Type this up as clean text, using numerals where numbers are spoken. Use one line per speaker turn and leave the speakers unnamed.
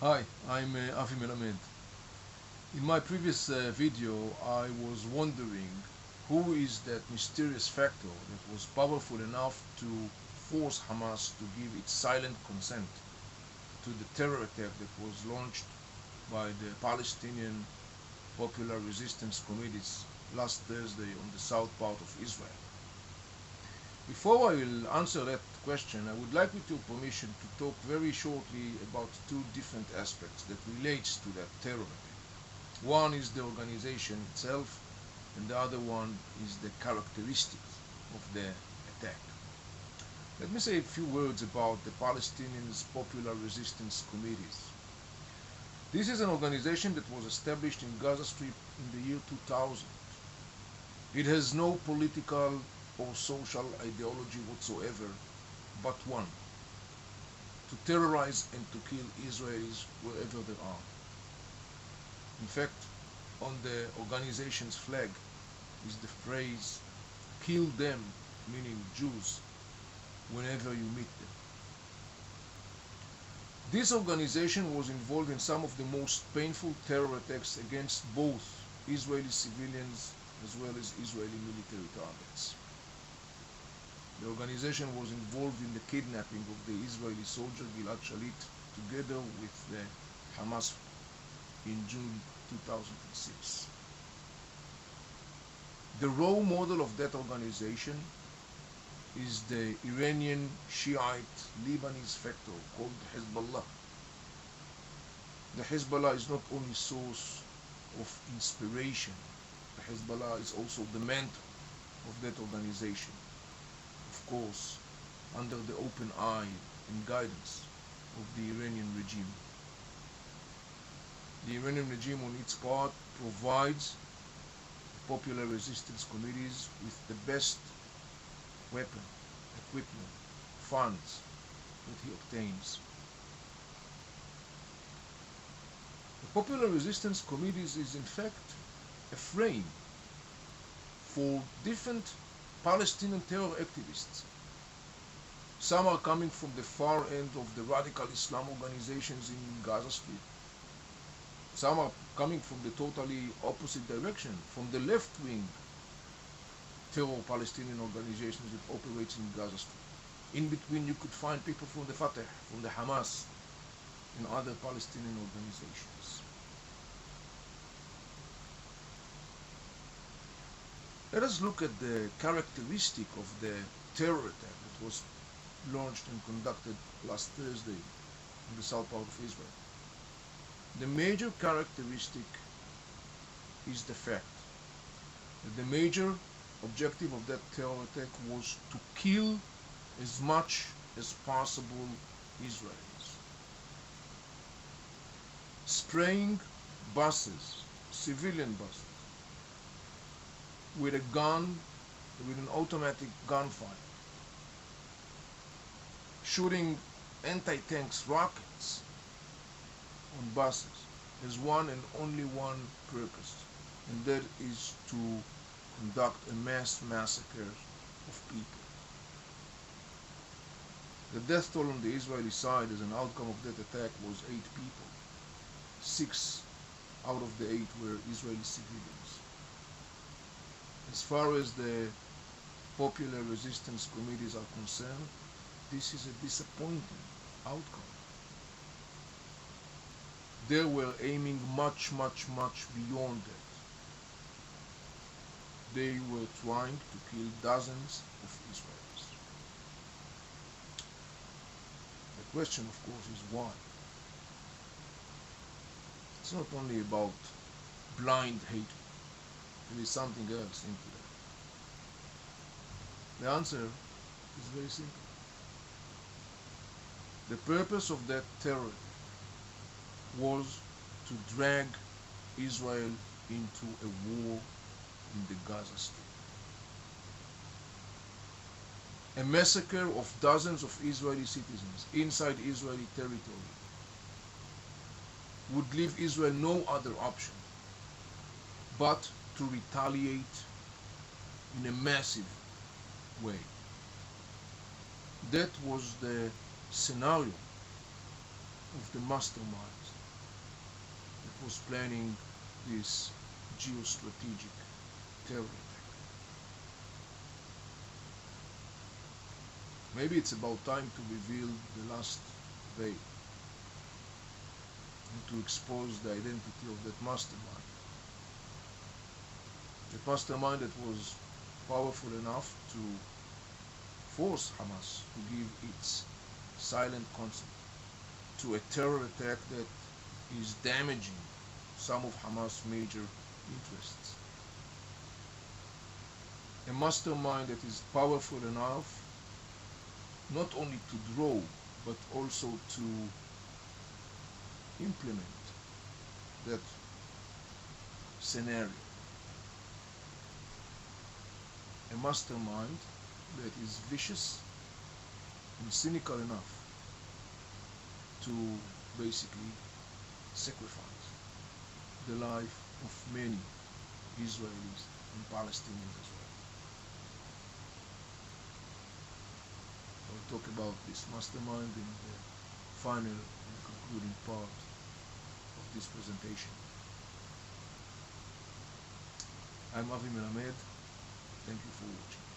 Hi, I'm Avi Melamed. In my previous video, I was wondering who is that mysterious factor that was powerful enough to force Hamas to give its silent consent to the terror attack that was launched by the Palestinian Popular Resistance Committees last Thursday on the south part of Israel. Before I will answer that question, I would like, with your permission, to talk very shortly about two different aspects that relates to that terror attack. One is the organization itself, and the other one is the characteristics of the attack. Let me say a few words about the Palestinian Popular Resistance Committees. This is an organization that was established in Gaza Strip in the year 2000. It has no political or social ideology whatsoever, but one: to terrorize and to kill Israelis wherever they are. In fact, on the organization's flag is the phrase, "Kill them," meaning Jews, whenever you meet them. This organization was involved in some of the most painful terror attacks against both Israeli civilians as well as Israeli military targets. The organization was involved in the kidnapping of the Israeli soldier Gilad Shalit together with the Hamas in June 2006. The role model of that organization is the Iranian Shiite Lebanese factor called Hezbollah. The Hezbollah is not only source of inspiration, the Hezbollah is also the mentor of that organization, of course, under the open eye and guidance of the Iranian regime. The Iranian regime, on its part, provides popular resistance committees with the best weapon, equipment, funds that he obtains. The popular resistance committees is in fact a frame for different Palestinian terror activists. Some are coming from the far end of the radical Islam organizations in Gaza Strip. Some are coming from the totally opposite direction, from the left-wing terror Palestinian organizations that operates in Gaza Strip. In between, you could find people from the Fatah, from the Hamas, and other Palestinian organizations. Let us look at the characteristic of the terror attack that was launched and conducted last Thursday in the south part of Israel. The major characteristic is the fact that the major objective of that terror attack was to kill as much as possible Israelis. Spraying buses, civilian buses, with a gun, with an automatic gunfire, shooting anti-tanks rockets on buses has one and only one purpose, and that is to conduct a mass massacre of people. The death toll on the Israeli side as an outcome of that attack was 8 people. 6 out of the 8 were Israeli civilians. As far as the popular resistance committees are concerned, this is a disappointing outcome. They were aiming much beyond that. They were trying to kill dozens of Israelis. The question, of course, is why? It's not only about blind hatred. There is something else into that. The answer is very simple. The purpose of that terror was to drag Israel into a war in the Gaza Strip. A massacre of dozens of Israeli citizens inside Israeli territory would leave Israel no other option but to retaliate in a massive way. That was the scenario of the mastermind that was planning this geostrategic terror attack. Maybe it's about time to reveal the last veil and to expose the identity of that mastermind. The mastermind that was powerful enough to force Hamas to give its silent consent to a terror attack that is damaging some of Hamas' major interests. A mastermind that is powerful enough not only to draw but also to implement that scenario. A mastermind that is vicious and cynical enough to basically sacrifice the life of many Israelis and Palestinians as well. I'll talk about this mastermind in the final and concluding part of this presentation. I'm Avi Melamed. Thank you for watching.